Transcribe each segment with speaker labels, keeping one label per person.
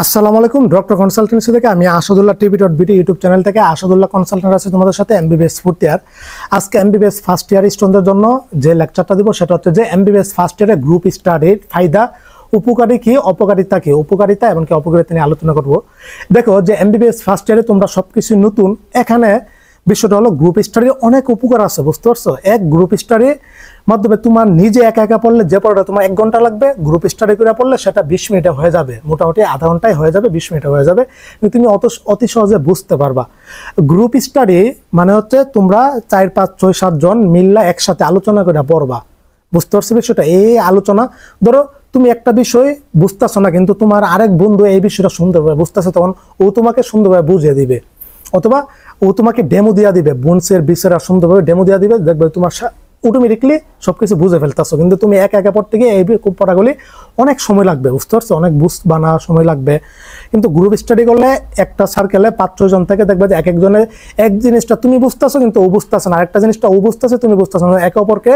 Speaker 1: আসসালামু আলাইকুম। Doctor consultancy থেকে আমি আসাদুল্লাহ টিভি.বিডি ইউটিউব চ্যানেল থেকে আসাদুল্লাহ কনসালটেন্ট আছে তোমাদের সাথে এমবিবিএস ফোর্থ ইয়ার। আজকে এমবিবিএস ফার্স্ট ইয়ার স্টুডেন্টদের জন্য যে লেকচারটা দিব সেটা হচ্ছে যে এমবিবিএস ফার্স্ট ইয়ারে গ্রুপ স্টাডির ফায়দা, উপকারী কি, অপকারিতা কি, উপকারিতা এবং কি অপকারিতা নিয়ে আলোচনা করব। দেখো যে এমবিবিএস ফার্স্ট ইয়ারে তোমরা সবকিছু নতুন, এখানে বিষয়টা হলো গ্রুপ স্টাডির অনেক উপকার আছে, বুঝতে পারছো? এক গ্রুপ স্টাডির মাধ্যমে তোমার নিজে একা একা পড়লে যে পড়াটা তোমার 1 ঘন্টা লাগবে, গ্রুপ স্টাডি করে পড়লে সেটা 20 মিনিটে হয়ে যাবে, মোটামুটি আধা ঘন্টায় হয়ে যাবে, 20 মিনিটে হয়ে যাবে, কিন্তু তুমি অতি সহজে বুঝতে পারবা। গ্রুপ স্টাডি মানে হচ্ছে তোমরা 4, 5, 6, 7 জন মিললা একসাথে আলোচনা করে পড়বা, বুঝতে পারছো বিষয়টা? এই আলোচনা, ধরো তুমি একটা বিষয় বুঝতেছো না কিন্তু তোমার আরেক বন্ধু এই বিষয়টা সুন্দরভাবে বুঝতেছে, তখন ও তোমাকে সুন্দরভাবে বুঝিয়ে দিবে, অথবা ও তোমাকে ডেমো দিয়া দিবে, বুনসের বিষয়টা সুন্দরভাবে ডেমো দিয়া দিবে, দেখবে তোমার অটোমেটিকলি সবকিছু বুঝে ফেলতেছো। কিন্তু তুমি একা একা পড়তে গিয়ে এই পড়াগুলি অনেক সময় লাগবে, বুঝতে পারছো? অনেক বুঝবা না, সময় লাগবে। কিন্তু গ্রুপ স্টাডি করলে একটা সার্কেলে 5-6 জন থেকে দেখবে যে এক একজনের এক জিনিসটা তুমি বুঝতেছো কিন্তু ও বুঝতেছে না, আরেকটা জিনিসটা ও বুঝতেছে তুমি বুঝতেছো না, একে অপরকে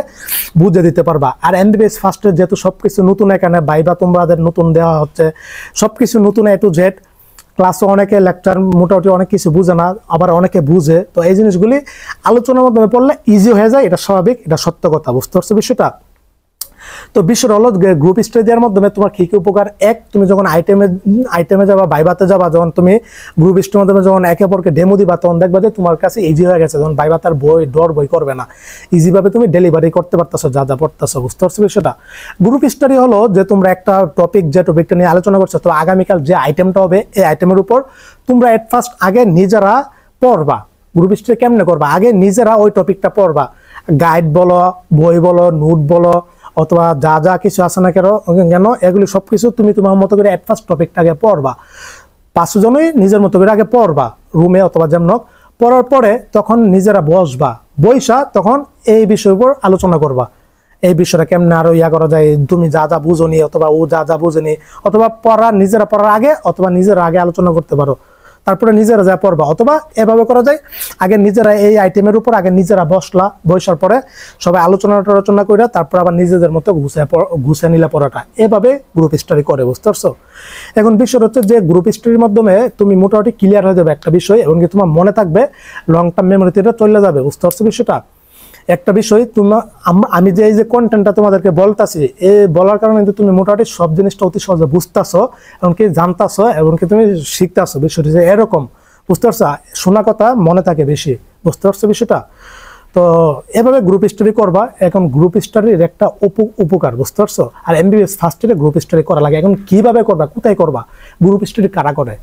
Speaker 1: বুঝে দিতে পারবা। আর এমবিবিএস ফার্স্টের যেহেতু সবকিছু নতুন, এখানে বাইবা তোমাদের নতুন দেওয়া হচ্ছে, সবকিছু নতুন A to Z, ক্লাসে অনেকে লেকচার মোটামুটি অনেক কিছু বুঝে না, আবার অনেকে বুঝে, তো এই জিনিসগুলি আলোচনার মাধ্যমে পড়লে ইজি হয়ে যায়, এটা স্বাভাবিক, এটা সত্য কথা, বুঝতে পারছো বিষয়টা? তো বিষয়টা হলো গ্রুপ স্টাডি দেওয়ার মাধ্যমে তোমার কি কি উপকার। এক, তুমি যখন আইটেমে যাবা, বাইবাতে যাবা, যখন তুমি গ্রুপ স্টাডির মাধ্যমে যখন একে অপরকে ডেমো দিবা, তখন দেখবা যে তোমার কাছে ইজি হয়ে গেছে, যখন বাইবাতে আর বই করবে না, ইজিভাবে তুমি ডেলিভারি করতে পারতেছো যা যা পড়তেছো, বুঝতে পারছো বিষয়টা? গ্রুপ স্টাডি হলো যে তোমরা একটা যে টপিকটা নিয়ে আলোচনা করছো, তো আগামীকাল যে আইটেমটা হবে এই আইটেমের উপর তোমরা এট ফার্স্ট আগে নিজেরা পড়বা। গ্রুপ স্টাডি কেমনে করবা? আগে নিজেরা ওই টপিকটা পড়বা, গাইড বলো, বই বলো, নোট বলো, অথবা যা যা কিছু আছে না কেন এগুলি সবকিছু তুমি তোমার মতো করে এট ফার্স্ট টপিকটাকে পড়বা। 5 জনই নিজের মতো করে আগে পড়বা রুমে অথবা যেমন, পড়ার পরে তখন নিজেরা বসবা, বইসা তখন এই বিষয়ের উপর আলোচনা করবা। এই বিষয়টা কেমনে আরো করা যায়, তুমি যা যা বুঝোনি অথবা ও যা যা বুঝেনি, অথবা নিজেরা পড়ার আগে অথবা নিজেরা আগে আলোচনা করতে পারো, তারপরে নিজেরা যা পড়বা। অথবা এভাবে করা যায়, আগে নিজেরা এই আইটেমের উপর আগে নিজেরা বসার পরে সবাই আলোচনা করে তারপর আবার নিজেদের মতো ঘুষে নিলে পড়াটা, এভাবে গ্রুপ স্টাডি করে, বুঝতে পারছো? এখন বিষয় হচ্ছে যে গ্রুপ স্টাডির মাধ্যমে তুমি মোটামুটি ক্লিয়ার হয়ে যাবে একটা বিষয়, এবং তোমার মনে থাকবে, লং টার্ম মেমোরিতে এটা চলে যাবে, বুঝতে পারছো বিষয়টা? একটা বিষয় আমি যে এই যে কন্টেন্টটা তোমাদেরকে বলতাছি, এই বলার কারণে কিন্তু তুমি মোটামুটি সব জিনিসটা অতি সহজে বুঝতেছো, এমনকি জানতাছো, এমনকি তুমি শিখতেছো। বিষয়টি যে এরকম, বুঝতে পারছো? শোনা কথা মনে থাকে বেশি, বুঝতে পারছো বিষয়টা? তো এভাবে গ্রুপ স্টাডি করবা। এখন গ্রুপ স্টাডির একটা উপকার, বুঝতে পারছো? আর এমবিবিএস ফার্স্ট ইয়ারে গ্রুপ স্টাডি করা লাগে। এখন কিভাবে করবা, কোথায় করবা? গ্রুপ স্টাডি কারা করে?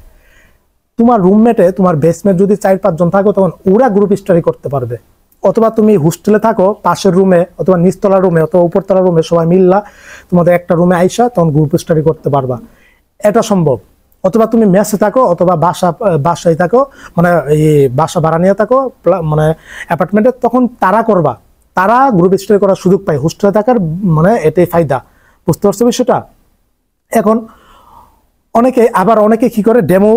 Speaker 1: তোমার রুমমেটে, তোমার বেসমেট যদি 4-5 জন থাকো, তখন ওরা গ্রুপ স্টাডি করতে পারবে। অথবা তুমি হোস্টেলে থাকো, পাশের রুমে অথবা নিচতলা রুমে অথবা উপরতলা রুমে সবাই মিললা তোমাদের একটা রুমে আইসা তখন গ্রুপ স্টাডি করতে পারবা, এটা সম্ভব। অথবা তুমি মেসে থাকো অথবা বাসায় থাকো, মানে এই বাসা ভাড়া নিয়ে থাকো, মানে অ্যাপার্টমেন্টে, তখন তারা করবা, তারা গ্রুপ স্টাডি করার সুযোগ পায়। হোস্টেলে থাকার মানে এটাই ফায়দা, বুঝতে পারছো বিষয়টা? এখন অনেকে কি করে, ডেমো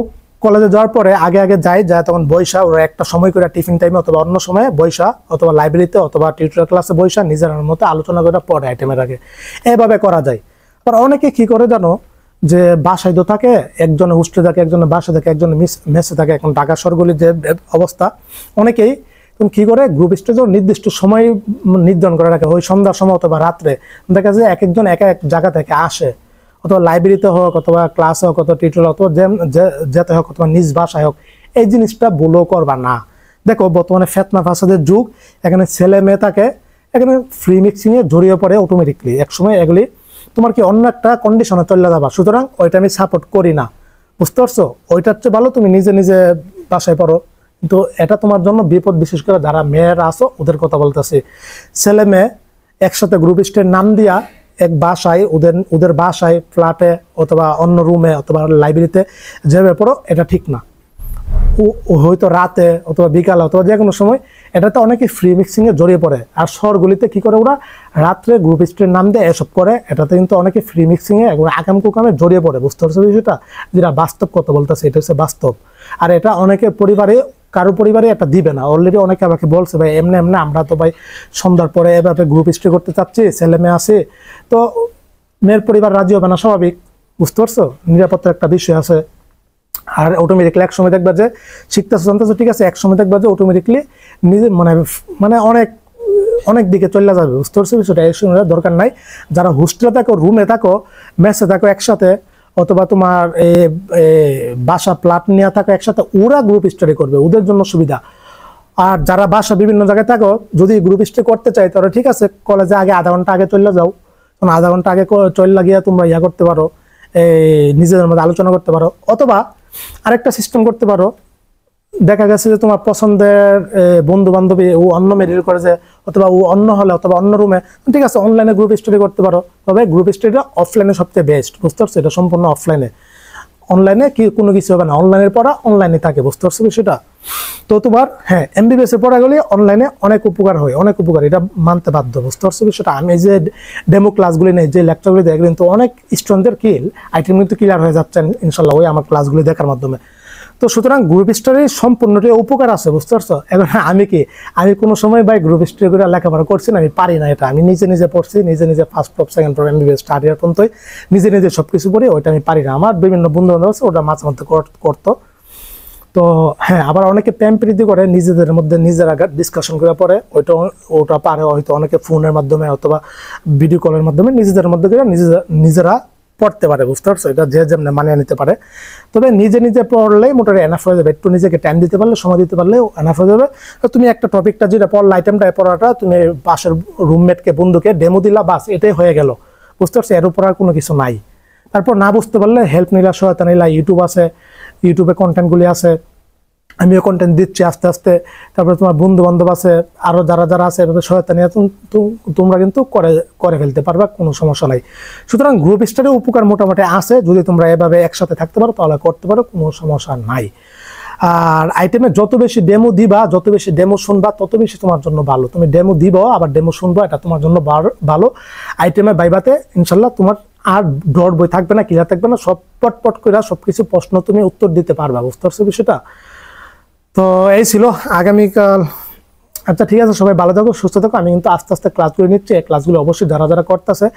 Speaker 1: কলেজে যাওয়ার পরে আগে যায় তখন বৈশা, ওরা একটা সময় করে টিফিন টাইমে অথবা অন্য সময়ে বৈশা, অথবা লাইব্রেরিতে অথবা টিউটোরিয়াল ক্লাসে বৈশা নিজের মতো আলোচনা করে পড়ে আইটেমের আগে, এভাবে করা যায়। আর অনেকে কি করে জানো, যে বাসায় তো থাকে, একজনে হোস্টেলে থাকে, একজনের বাসা থাকে, একজনের মেসে থাকে। এখন ঢাকা শহরগুলির যে অবস্থা, অনেকেই কি করে গ্রুপ স্টাডি নির্দিষ্ট সময় নির্ধারণ করে রাখে, ওই সন্ধ্যার সময় অথবা রাত্রে। দেখা যায় এক একজন এক জায়গা থেকে আসে, অথবা লাইব্রেরিতে হোক অথবা ক্লাসে হোক অথবা টিউটোরিয়াল অথবা যেতে হোক অথবা নিজ ভাষায় হোক, এই জিনিসটা ভুলও করবা না। দেখো বর্তমানে ফেতনা ফাসাদের যুগ, এখানে ছেলে মেয়ে থাকে, এখানে ফ্রি মিক্সিং এ জড়িয়ে পড়ে অটোমেটিকলি, একসময় এগুলি তোমার কি অন্য একটা কন্ডিশনে চলে যাবা। সুতরাং ওইটা আমি সাপোর্ট করি না, বুঝতে পারছো? ওইটার চেয়ে ভালো তুমি নিজে বাসায় পড়ো। কিন্তু এটা তোমার জন্য বিপদ, বিশেষ করে যারা মেয়েরা আছো ওদের কথা বলতেছি। ছেলে মেয়ে একসাথে গ্রুপ স্টাডির নাম দিয়া এক বাসায়, ওদের বাসায়, ফ্ল্যাটে অথবা অন্য রুমে অথবা লাইব্রেরিতে যেভাবে পড়ো, এটা ঠিক না। হয়তো রাতে অথবা বিকালে অথবা যে কোনো সময় এটাতে অনেকে ফ্রি মিক্সিং এ জড়িয়ে পড়ে। আর শহরগুলিতে কি করে, ওরা রাত্রে গ্রুপ স্টাডির নাম দিয়ে এসব করে, এটাতে কিন্তু অনেকে ফ্রি মিক্সিং এ আকাম কুকামে জড়িয়ে পড়ে, বুঝতে পারছো বিষয়টা? যেটা বাস্তব কথা বলতেছে, এটা হচ্ছে বাস্তব। আর এটা অনেকে কারো পরিবারে এটা দিবে না। অলরেডি অনেকে আমাকে বলছে, ভাই এমনি আমরা তো ভাই সন্ধ্যার পরে এভাবে গ্রুপ স্টাডি করতে চাচ্ছি, ছেলে মেয়ে আছে, তো মেয়ের পরিবার রাজি হবে না, স্বাভাবিক, বুঝতে পারছো? নিরাপত্তার একটা বিষয় আছে। আর অটোমেটিকলি এক সময় দেখবা যে শিখতেছো জানতেছো, ঠিক আছে, এক সময় দেখবা যে অটোমেটিকলি নিজে মানে মানে অনেক অনেক দিকে চলে যাবে, বুঝতে পারছো বিষয়টা? এই সময় দরকার নাই। যারা হোস্টেলে থাকো, রুমে থাকো, মেসে থাকো একসাথে, অথবা তোমার বাসা প্লাট নিয়ে থাকো একসাথে, ওরা গ্রুপ স্টাডি করবে, ওদের জন্য সুবিধা। আর যারা বাসা বিভিন্ন জায়গায় থাকো, যদি গ্রুপ স্টাডি করতে চাই তাহলে ঠিক আছে, কলেজে আগে আধা ঘন্টা আগে চলে যাও, তখন আধা ঘন্টা আগে চলে লাগিয়ে তোমরা ইয়া করতে পারো, নিজেদের মধ্যে আলোচনা করতে পারো। অথবা আরেকটা সিস্টেম করতে পারো, দেখা গেছে যে তোমার পছন্দের বন্ধু বান্ধবী ও অন্য মেডিকেল কলেজে, অথবা ও অন্য হলে, অথবা অন্য রুমে, ঠিক আছে, অনলাইনে গ্রুপ স্টাডি করতে পারো। তবে গ্রুপ স্টাডিটা অফলাইনে সবচেয়ে বেস্ট, বুঝতে পারছো? এটা সম্পূর্ণ অফলাইনে, অনলাইনে কি কোনো কিছু হবে না, অনলাইনের পড়া অনলাইনে থাকে, বুঝতে পারছো বিষয়টা? তো তোমার হ্যাঁ, এমবিবিএস এর পড়াগুলি অনলাইনে অনেক উপকার হয়, অনেক উপকার, এটা মানতে বাধ্য, বুঝতে পারছো বিষয়টা? আমি যে ডেমো ক্লাসগুলি নেই, যে লেকচারগুলি দেখি, কিন্তু অনেক স্টুডেন্টদের আইটেম কিন্তু ক্লিয়ার হয়ে যাচ্ছে ইনশাল্লাহ ওই আমার ক্লাসগুলি দেখার মাধ্যমে। তো সুতরাং গ্রুপ স্টাডি সম্পূর্ণটাই উপকার আছে, বুঝতে পারছো? এখন আমি কোনো সময় ভাই গ্রুপ স্টাডি করে লেখাপড়া করছি না, আমি পারি না এটা। আমি নিজে নিজে পড়ছি, নিজে নিজে first prof second prof MBBS start year পর্যন্তই নিজে নিজে সবকিছু পড়ি, ওইটা আমি পারি না। আমার বিভিন্ন বন্ধু বান্ধব আছে, ওটা মাঝে মধ্যে করতো। তো হ্যাঁ, আবার অনেকে প্যাম্পরিতি করে নিজেদের মধ্যে, নিজেরা ডিসকাশন করে পরে ওটা পারে হয়তো অনেকে ফোনের মাধ্যমে অথবা ভিডিও কলের মাধ্যমে নিজেদের মধ্যে করে নিজেরা পড়তে পারে, বুঝতে পারছো? এটা যে যেমন মানিয়ে নিতে পারে। তবে নিজে নিজে পড়লেই মোটামুটি এনাফ হয়ে যাবে, একটু নিজেকে টাইম দিতে পারলে, সময় দিতে পারলে এনাফ হয়ে যাবে। তো তুমি একটা টপিকটা যেটা পড়লা, আইটেমটা পড়াটা তুমি পাশের রুমমেটকে, বন্ধুকে ডেমো দিলা, বাস এটাই হয়ে গেল, বুঝতে পারছো? এর উপর আর কোনো কিছু নাই। তারপর না বুঝতে পারলে হেল্প নিলা, সহায়তা নিলা, ইউটিউব আছে, ইউটিউবে কন্টেন্টগুলি আছে, আমিও কন্টেন্ট দিচ্ছি আস্তে আস্তে। তারপরে তোমার বন্ধু বান্ধব আছে, আরো যারা যারা আছে, এভাবে সহায়তা নিয়ে তোমরা কিন্তু করে ফেলতে পারবা, কোনো সমস্যা নাই। সুতরাং গ্রুপ স্টাডি উপকার মোটামুটি আছে, যদি তোমরা এভাবে একসাথে থাকতে পারো তাহলে করতে পারো, কোনো সমস্যা নাই। আর আইটেমে যত বেশি ডেমো দিবা, যত বেশি ডেমো শুনবা, তত বেশি তোমার জন্য ভালো। তুমি ডেমো দিবা আবার ডেমো শুনবা, এটা তোমার জন্য ভালো। আইটেমে বাইবাতে ইনশাল্লাহ তোমার আর ডর বই থাকবে না, ক্লিয়ার থাকবে না, সব পট করে সবকিছু প্রশ্ন তুমি উত্তর দিতে পারবা, বুঝতে পারছো বিষয়টা? তো এই ছিল আগামীকাল। আচ্ছা ঠিক আছে, সবাই ভালো থাকো, সুস্থ থাকো। আমি কিন্তু আস্তে আস্তে ক্লাসগুলো নিচ্ছি, এই ক্লাসগুলো অবশ্যই যারা যারা করতেছে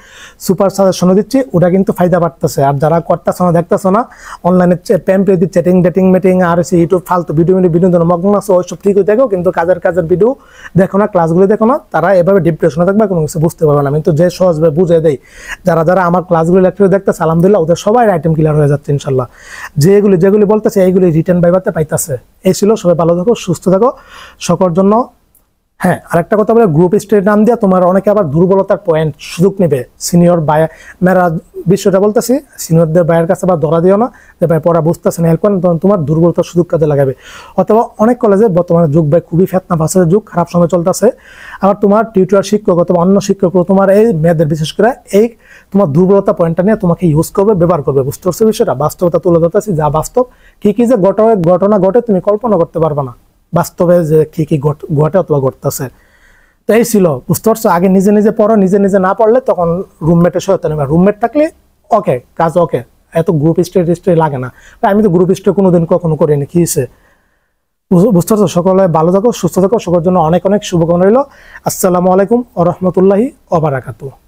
Speaker 1: সুপার সাজেশনও দিচ্ছি, ওটা কিন্তু ফায়দা পারতেছে। আর যারা করতেছে না, দেখতেছো না, অনলাইনে প্যাম্পে চ্যাটিং ডেটিং মিটিং আর ইউটিউব ফালতু বিনোদন মগ্ন আছে, ওইসব ঠিক হয়ে থাকো, কিন্তু কাজের ভিডিও দেখো না, ক্লাসগুলো দেখো না, তারা এভাবে ডিপ্রেশনে থাকবে, কোনো কিছু বুঝতে পারবে না। আমি তো যে সহজভাবে বুঝে দেই, যারা যারা আমার ক্লাসগুলো লেকচার দেখতেছে আলহামদুলিল্লাহ ওদের সবাই আইটেম ক্লিয়ার হয়ে যাচ্ছে ইনশাল্লাহ। যেগুলি বলতেছে এইগুলি রিটার্ন বাইবাতে পাইতেছে। এই ছিল, সবাই ভালো থাকো, সুস্থ থাকো, সকলের জন্য। হ্যাঁ, আরেকটা কথা বলে, গ্রুপ স্টাডি নাম দিয়া তোমার অনেকে আবার দুর্বলতার পয়েন্ট সুযোগ নেবে, সিনিয়র মেরা বিষয়টা বলতেছি, সিনিয়রদের ভাইয়ের কাছে বা ধরা দিও না যে ভাই পড়া বুঝতেছে না, হেল্প করেন, তখন তোমার দুর্বলতার সুযোগ কাজে লাগাবে। অথবা অনেক কলেজে বর্তমানে যুগ ভাই খুবই ফেতনা ফাঁসের যুগ, খারাপ সময় চলতেছে। আবার তোমার টিউটর শিক্ষক অথবা অন্য শিক্ষক তোমার এই মেয়েদের বিশেষ করে এই তোমার দুর্বলতা পয়েন্টটা নিয়ে তোমাকে ইউজ করবে, ব্যবহার করবে, বুঝতে পারছো বিষয়টা? বাস্তবতা তুলে ধরতেছি, যা বাস্তব, কি কি যে ঘটনা ঘটে তুমি কল্পনা করতে পারবে না বাস্তবে, যে কি কি ঘটে অথবা ঘটতেছে। তো এই ছিল, বুঝতে পারছো? আগে নিজে নিজে পড়ো, নিজে নিজে না পড়লে তখন রুমমেটের সহায়তা নেবে। রুমমেট থাকলে ওকে, কাজ ওকে, এত গ্রুপ স্টাডি লাগে না। আমি তো গ্রুপ স্টাডি কোনোদিন কখনো করিনি, কি হয়েছে? বুঝতে পারছো? সকলে ভালো থাকো, সুস্থ থাকো, সকলের জন্য অনেক অনেক শুভকামনা রইল। আসসালামু আলাইকুম ওয়া রাহমাতুল্লাহি ওয়া বারাকাতুহু।